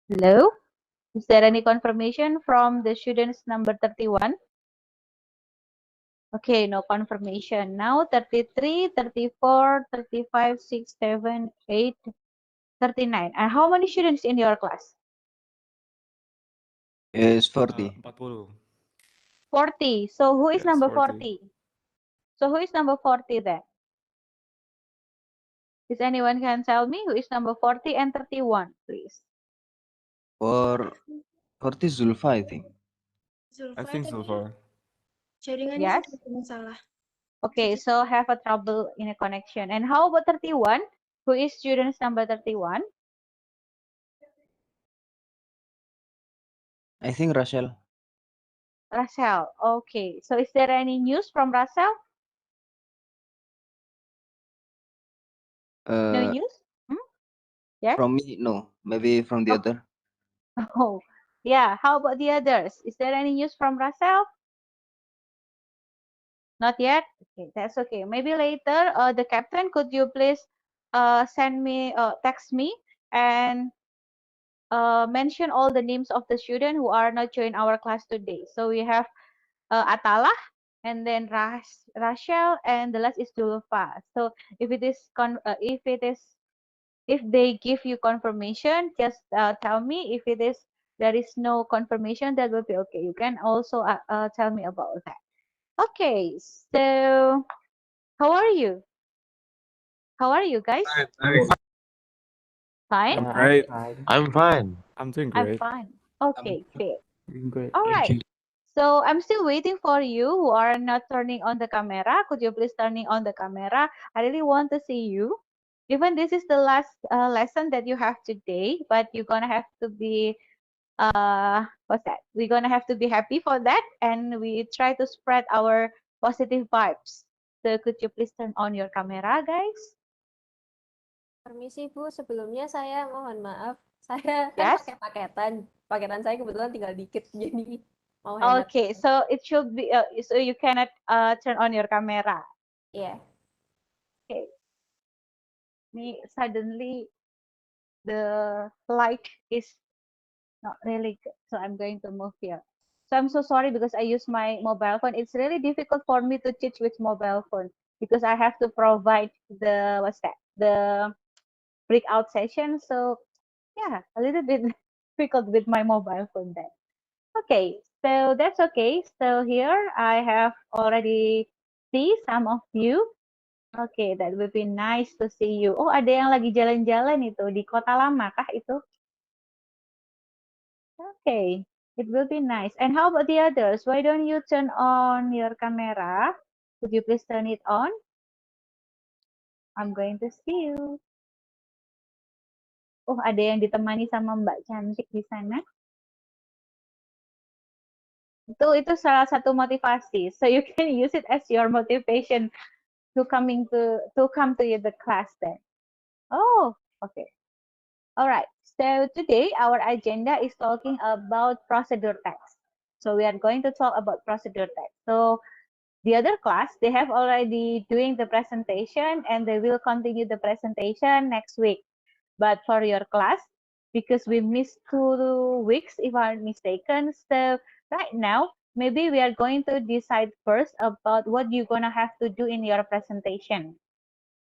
Hello? Is there any confirmation from the students number 31? Okay, no confirmation. Now 33, 34, 35, 6, 7, 8, 39. And how many students in your class? Is 40. 40. 40. So who is Yes, number 40. 40? So who is number 40 then? Is anyone can tell me who is number 40 and 31, please? For 40 Zulfa, I think. I Zulfa think so tadi far. jaringannya Yes. sedikit bermasalah. Okay, so have a trouble in a connection. And how about 31? Who is students number 31? I think Rachel. Rachel. Okay, so is there any news from Rachel? No Uh, news? Hmm? Yes? from me, no. Maybe from the Oh, other. oh, yeah. How about the others? Is there any news from Rachel? Not yet? Okay, that's okay. Maybe later, the captain, could you please send me, text me and mention all the names of the students who are not join our class today. So we have Atala, and then Rachel, and the last is Julfa. So if it is if they give you confirmation, just tell me. If there is no confirmation, that will be okay. You can also tell me about that. Okay, so how are you? How are you guys? Fine? I'm Yeah, I'm great. fine. I'm fine. I'm doing I'm great. fine. Okay, great. Doing great. All right. So I'm still waiting for you who are not turning on the camera. Could you please turning on the camera? I really want to see you. Even this is the last lesson that you have today, but you're gonna have to be what's that? We're gonna have to be happy for that, and we try to spread our positive vibes. So could you please turn on your camera, guys? Permisi Bu, sebelumnya saya mohon maaf. Saya kan Yes. pakai paketan. Paketan saya kebetulan tinggal dikit, jadi mau hemat. Okay, so it should be so you cannot turn on your camera. Iya. Okay. Me suddenly the light is not really good, so I'm going to move here. So I'm so sorry because I use my mobile phone. It's really difficult for me to teach with mobile phone because I have to provide the what's that, the breakout session. So yeah, a little bit difficult with my mobile phone then. Okay, so that's okay. So here I have already see some of you. Okay, that would be nice to see you. Oh, ada yang lagi jalan-jalan itu di kota lama kah itu? Okay, it will be nice. And how about the others? Why don't you turn on your camera? Could you please turn it on? I'm going to see you. Oh, ada yang ditemani sama Mbak cantik di sana. Itu salah satu motivasi. So you can use it as your motivation to come to the class then. Oh, okay. All right. So today our agenda is talking about procedure text. So we are going to talk about procedure text. So the other class, they have already doing the presentation and they will continue the presentation next week. But for your class, because we missed 2 weeks, if I'm mistaken, so right now, maybe we are going to decide first about what you're gonna have to do in your presentation.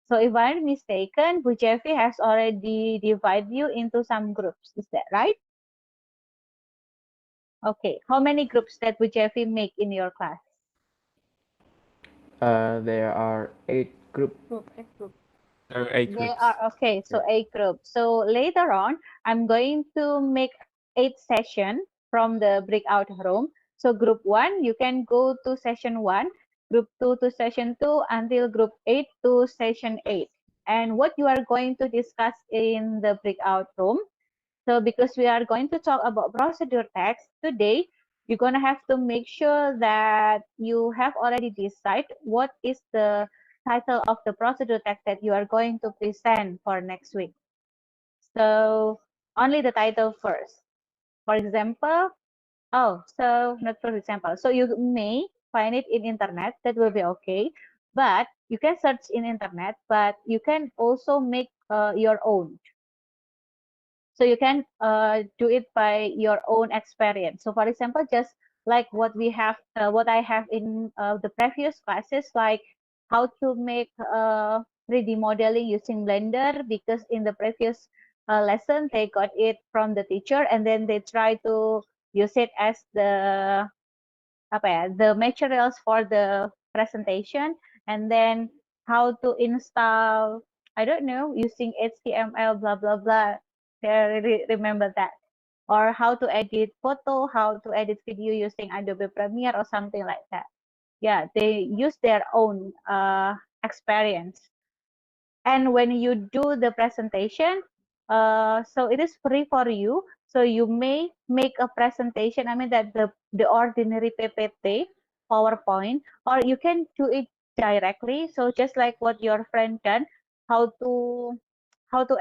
So if I'm mistaken, Bu Jeffy has already divided you into some groups. Is that right? Okay. How many groups that Bu Jeffy make in your class? There are 8 groups. Group. There are 8 They groups. are okay. So 8 groups. So later on, I'm going to make 8 sessions from the breakout room. So group 1, you can go to session 1, group 2 to session 2, until group 8 to session 8. And what you are going to discuss in the breakout room. So because we are going to talk about procedure text today, you're going to have to make sure that you have already decided what is the title of the procedure text that you are going to present for next week. So only the title first. For example, not for example. So you may find it in internet, that will be okay. But you can search in internet, but you can also make your own. So you can do it by your own experience. So for example, just like what we have, what I have in the previous classes, like how to make 3D modeling using Blender, because in the previous lesson they got it from the teacher and then they try to use it as the apa ya, the materials for the presentation, and then how to install, I don't know, using HTML, blah blah blah. I really remember that. Or how to edit photo, how to edit video using Adobe Premiere or something like that. Yeah, they use their own experience. And when you do the presentation, so it is free for you. So you may make a presentation, I mean that the ordinary PPT, PowerPoint, or you can do it directly. So just like what your friend done, how to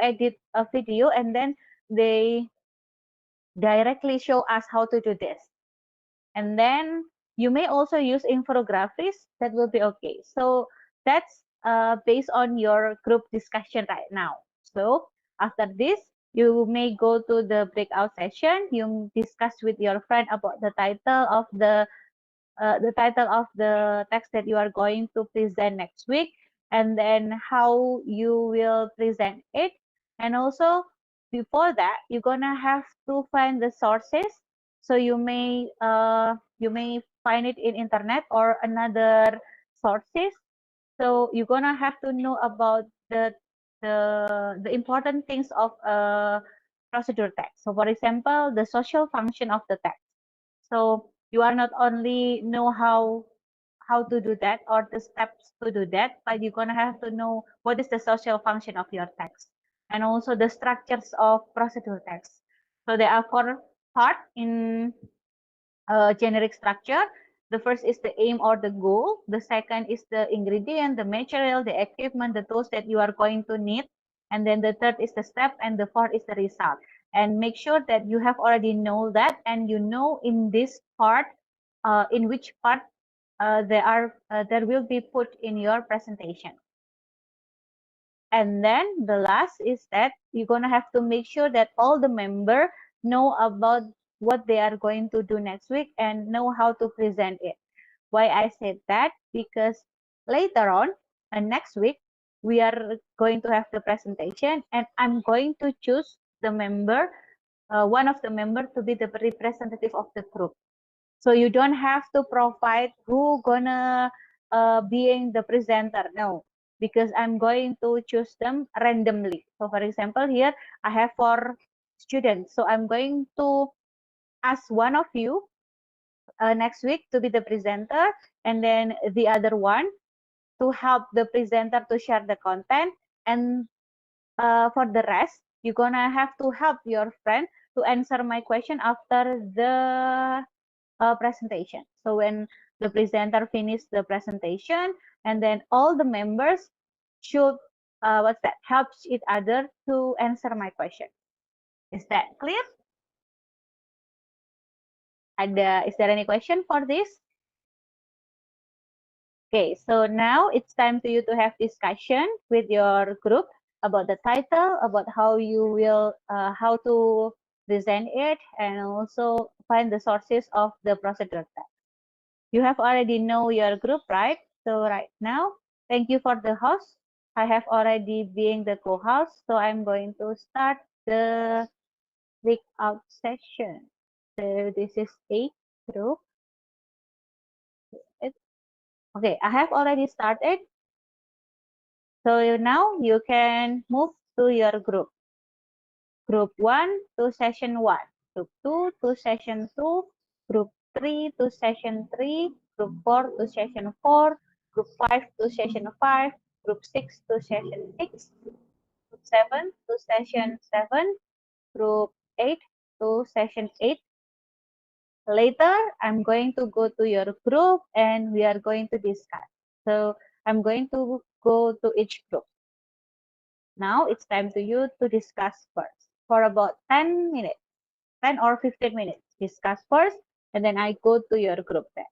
edit a video, and then they directly show us how to do this. And then you may also use infographics, that will be okay. So that's based on your group discussion right now. So after this, you may go to the breakout session. You discuss with your friend about the title of the text that you are going to present next week, and then how you will present it. And also before that, you're gonna have to find the sources. So you may find it in internet or another sources. So you're gonna have to know about the important things of a procedure text. So for example, the social function of the text. So you are not only know how to do that or the steps to do that, but you're gonna have to know what is the social function of your text, and also the structures of procedure text. So there are four parts in generic structure. The first is the aim or the goal. The second is the ingredient, the material, the equipment, the tools that you are going to need. And then the third is the step, and the fourth is the result. And make sure that you have already know that, and you know in this part, in which part there will be put in your presentation. And then the last is that you're gonna have to make sure that all the member know about what they are going to do next week and know how to present it. Why I said that? Because later on, next week, we are going to have the presentation, and I'm going to choose the member, one of the member to be the representative of the group. So you don't have to provide who gonna being the presenter. No, because I'm going to choose them randomly. So for example, here I have 4 students. So I'm going to ask one of you next week to be the presenter, and then the other one to help the presenter to share the content. And for the rest, you're gonna have to help your friend to answer my question after the presentation. So when the presenter finishes the presentation, and then all the members should helps each other to answer my question. Is that clear? Is there any question for this? Okay, so now it's time to you to have discussion with your group about the title, about how you will how to present it, and also find the sources of the procedure text. You have already know your group, right? So right now, thank you for the host. I have already being the co-host, so I'm going to start the breakout session. So this is a group. Okay, I have already started. So now you can move to your group. Group 1 to session 1. Group 2 to session 2. Group 3 to session 3. Group 4 to session 4. Group 5 to session 5. Group 6 to session 6. Group 7 to session 7. Group 8 to session 8. Later, I'm going to go to your group and we are going to discuss. So I'm going to go to each group. Now it's time to you to discuss first for about 10 minutes, 10 or 15 minutes. Discuss first, and then I go to your group then.